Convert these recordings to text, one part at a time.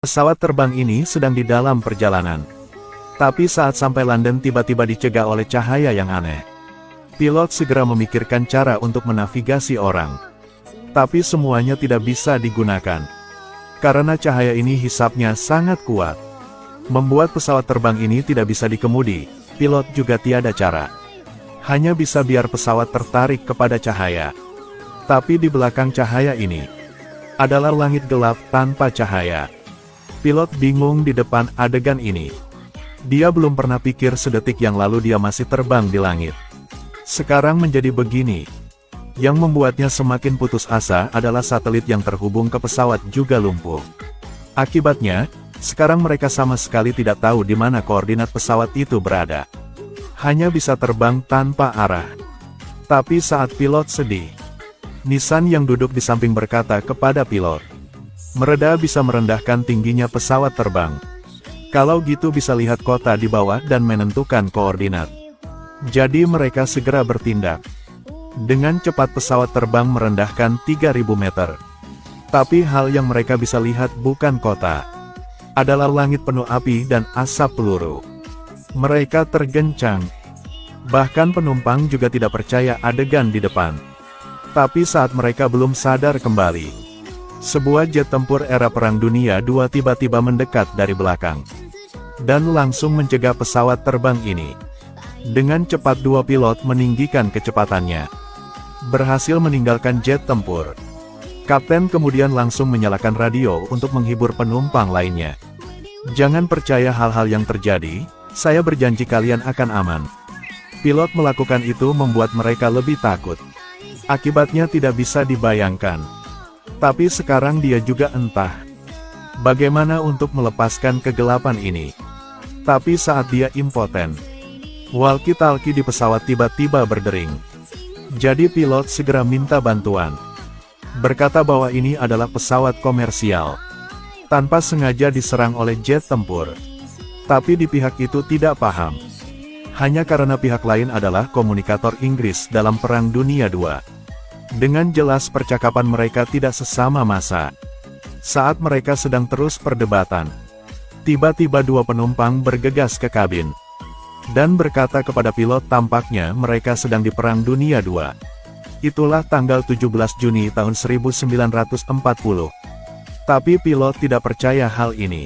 Pesawat terbang ini sedang di dalam perjalanan. Tapi saat sampai London tiba-tiba dicegah oleh cahaya yang aneh. Pilot segera memikirkan cara untuk menavigasi orang. Tapi semuanya tidak bisa digunakan. Karena cahaya ini hisapnya sangat kuat. Membuat pesawat terbang ini tidak bisa dikemudi, pilot juga tiada cara. Hanya bisa biar pesawat tertarik kepada cahaya. Tapi di belakang cahaya ini, adalah langit gelap tanpa cahaya. Pilot bingung di depan adegan ini. Dia belum pernah pikir sedetik yang lalu dia masih terbang di langit. Sekarang menjadi begini. Yang membuatnya semakin putus asa adalah satelit yang terhubung ke pesawat juga lumpuh. Akibatnya, sekarang mereka sama sekali tidak tahu di mana koordinat pesawat itu berada. Hanya bisa terbang tanpa arah. Tapi saat pilot sedih, Nissan yang duduk di samping berkata kepada pilot, "Mereda bisa merendahkan tingginya pesawat terbang. Kalau gitu bisa lihat kota di bawah dan menentukan koordinat." Jadi mereka segera bertindak. Dengan cepat pesawat terbang merendahkan 3.000 meter. Tapi hal yang mereka bisa lihat bukan kota. Adalah langit penuh api dan asap peluru. Mereka tergencang. Bahkan penumpang juga tidak percaya adegan di depan. Tapi saat mereka belum sadar kembali, sebuah jet tempur era Perang Dunia II tiba-tiba mendekat dari belakang. Dan langsung mencegah pesawat terbang ini. Dengan cepat dua pilot meninggikan kecepatannya. Berhasil meninggalkan jet tempur. Kapten kemudian langsung menyalakan radio untuk menghibur penumpang lainnya. "Jangan percaya hal-hal yang terjadi, saya berjanji kalian akan aman." Pilot melakukan itu membuat mereka lebih takut. Akibatnya tidak bisa dibayangkan. Tapi sekarang dia juga entah bagaimana untuk melepaskan kegelapan ini. Tapi saat dia impoten, walkie-talkie di pesawat tiba-tiba berdering. Jadi pilot segera minta bantuan. Berkata bahwa ini adalah pesawat komersial. Tanpa sengaja diserang oleh jet tempur. Tapi di pihak itu tidak paham. Hanya karena pihak lain adalah komunikator Inggris dalam Perang Dunia II. Dengan jelas percakapan mereka tidak sesama masa. Saat mereka sedang terus perdebatan, tiba-tiba dua penumpang bergegas ke kabin. Dan berkata kepada pilot tampaknya mereka sedang di Perang Dunia II. Itulah tanggal 17 Juni tahun 1940. Tapi pilot tidak percaya hal ini.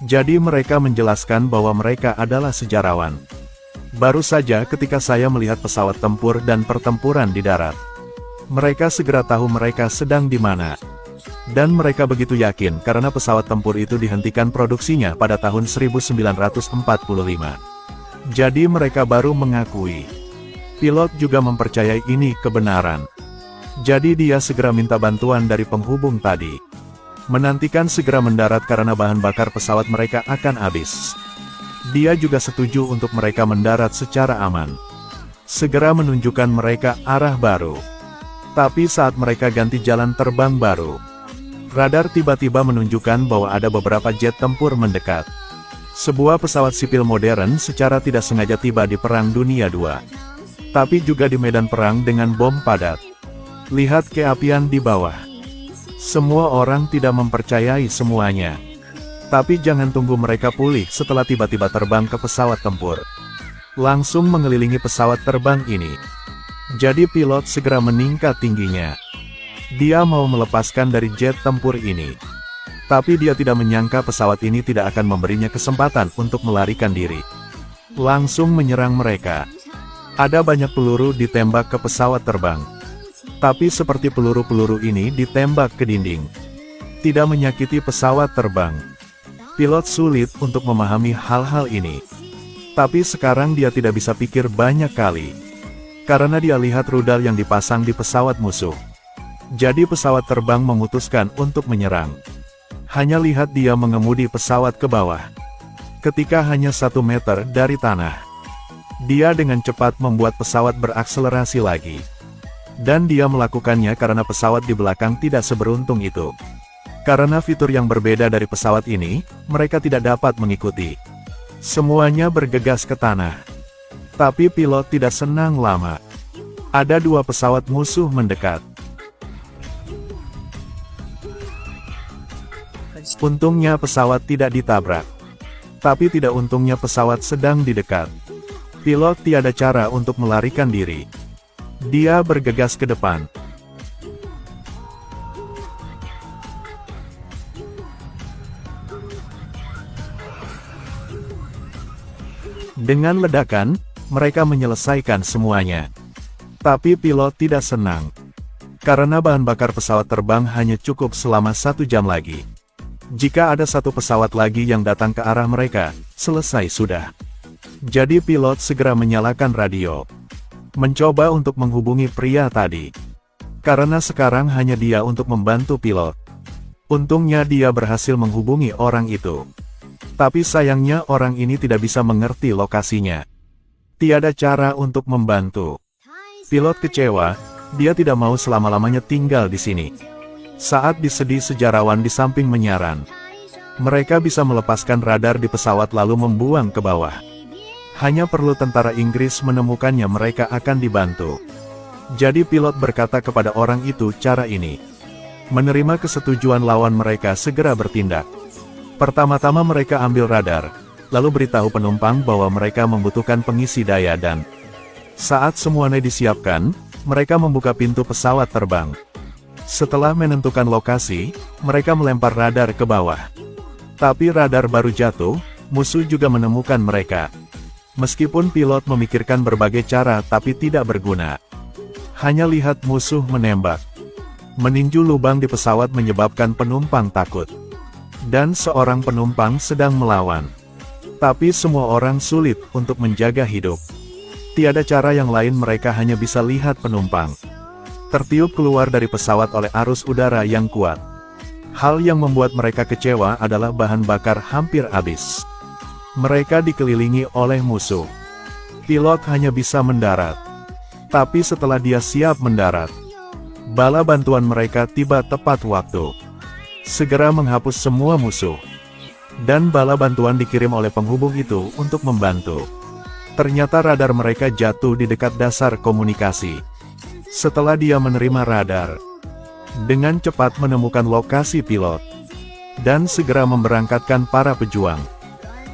Jadi mereka menjelaskan bahwa mereka adalah sejarawan. "Baru saja ketika saya melihat pesawat tempur dan pertempuran di darat. Mereka segera tahu mereka sedang di mana. Dan mereka begitu yakin karena pesawat tempur itu dihentikan produksinya pada tahun 1945. Jadi mereka baru mengakui." Pilot juga mempercayai ini kebenaran. Jadi dia segera minta bantuan dari penghubung tadi. Menantikan segera mendarat karena bahan bakar pesawat mereka akan habis. Dia juga setuju untuk mereka mendarat secara aman. Segera menunjukkan mereka arah baru. Tapi saat mereka ganti jalan terbang baru, radar tiba-tiba menunjukkan bahwa ada beberapa jet tempur mendekat. Sebuah pesawat sipil modern secara tidak sengaja tiba di Perang Dunia II. Tapi juga di medan perang dengan bom padat. Lihat keapian di bawah. Semua orang tidak mempercayai semuanya. Tapi jangan tunggu mereka pulih setelah tiba-tiba terbang ke pesawat tempur. Langsung mengelilingi pesawat terbang ini. Jadi pilot segera meningkat tingginya. Dia mau melepaskan dari jet tempur ini. Tapi dia tidak menyangka pesawat ini tidak akan memberinya kesempatan untuk melarikan diri. Langsung menyerang mereka. Ada banyak peluru ditembak ke pesawat terbang. Tapi seperti peluru-peluru ini ditembak ke dinding. Tidak menyakiti pesawat terbang. Pilot sulit untuk memahami hal-hal ini. Tapi sekarang dia tidak bisa pikir banyak kali. Karena dia lihat rudal yang dipasang di pesawat musuh. Jadi pesawat terbang memutuskan untuk menyerang. Hanya lihat dia mengemudi pesawat ke bawah. Ketika hanya 1 meter dari tanah, dia dengan cepat membuat pesawat berakselerasi lagi. Dan dia melakukannya karena pesawat di belakang tidak seberuntung itu. Karena fitur yang berbeda dari pesawat ini, mereka tidak dapat mengikuti. Semuanya bergegas ke tanah. Tapi pilot tidak senang lama. Ada 2 pesawat musuh mendekat. Untungnya pesawat tidak ditabrak. Tapi tidak untungnya pesawat sedang di dekat. Pilot tiada cara untuk melarikan diri. Dia bergegas ke depan. Dengan ledakan, mereka menyelesaikan semuanya. Tapi pilot tidak senang. Karena bahan bakar pesawat terbang hanya cukup selama 1 jam lagi. Jika ada satu pesawat lagi yang datang ke arah mereka, selesai sudah. Jadi pilot segera menyalakan radio. Mencoba untuk menghubungi pria tadi. Karena sekarang hanya dia untuk membantu pilot. Untungnya dia berhasil menghubungi orang itu. Tapi sayangnya orang ini tidak bisa mengerti lokasinya. Tiada cara untuk membantu. Pilot kecewa, dia tidak mau selama-lamanya tinggal di sini. Saat disedih sejarawan di samping menyaran. Mereka bisa melepaskan radar di pesawat lalu membuang ke bawah. Hanya perlu tentara Inggris menemukannya mereka akan dibantu. Jadi pilot berkata kepada orang itu cara ini. Menerima kesetujuan lawan mereka segera bertindak. Pertama-tama mereka ambil radar, lalu beritahu penumpang bahwa mereka membutuhkan pengisi daya dan saat semuanya disiapkan, mereka membuka pintu pesawat terbang. Setelah menentukan lokasi, mereka melempar radar ke bawah. Tapi radar baru jatuh, musuh juga menemukan mereka. Meskipun pilot memikirkan berbagai cara tapi tidak berguna. Hanya lihat musuh menembak. Meninju lubang di pesawat menyebabkan penumpang takut. Dan seorang penumpang sedang melawan. Tapi semua orang sulit untuk menjaga hidup. Tiada cara yang lain, mereka hanya bisa lihat penumpang tertiup keluar dari pesawat oleh arus udara yang kuat. Hal yang membuat mereka kecewa adalah bahan bakar hampir habis. Mereka dikelilingi oleh musuh. Pilot hanya bisa mendarat. Tapi setelah dia siap mendarat, bala bantuan mereka tiba tepat waktu. Segera menghapus semua musuh. Dan bala bantuan dikirim oleh penghubung itu untuk membantu. Ternyata radar mereka jatuh di dekat dasar komunikasi. Setelah dia menerima radar, dengan cepat menemukan lokasi pilot, dan segera memberangkatkan para pejuang,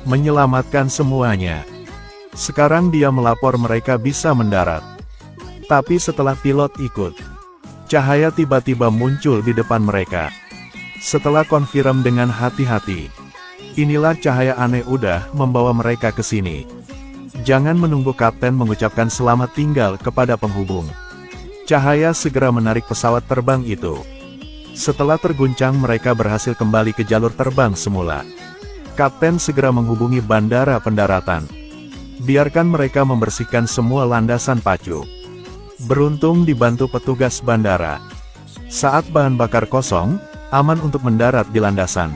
menyelamatkan semuanya. Sekarang dia melapor mereka bisa mendarat. Tapi setelah pilot ikut, cahaya tiba-tiba muncul di depan mereka. Setelah konfirm dengan hati-hati, inilah cahaya aneh udah membawa mereka ke sini. Jangan menunggu kapten mengucapkan selamat tinggal kepada penghubung. Cahaya segera menarik pesawat terbang itu. Setelah terguncang mereka berhasil kembali ke jalur terbang semula. Kapten segera menghubungi bandara pendaratan. Biarkan mereka membersihkan semua landasan pacu. Beruntung dibantu petugas bandara. Saat bahan bakar kosong, aman untuk mendarat di landasan.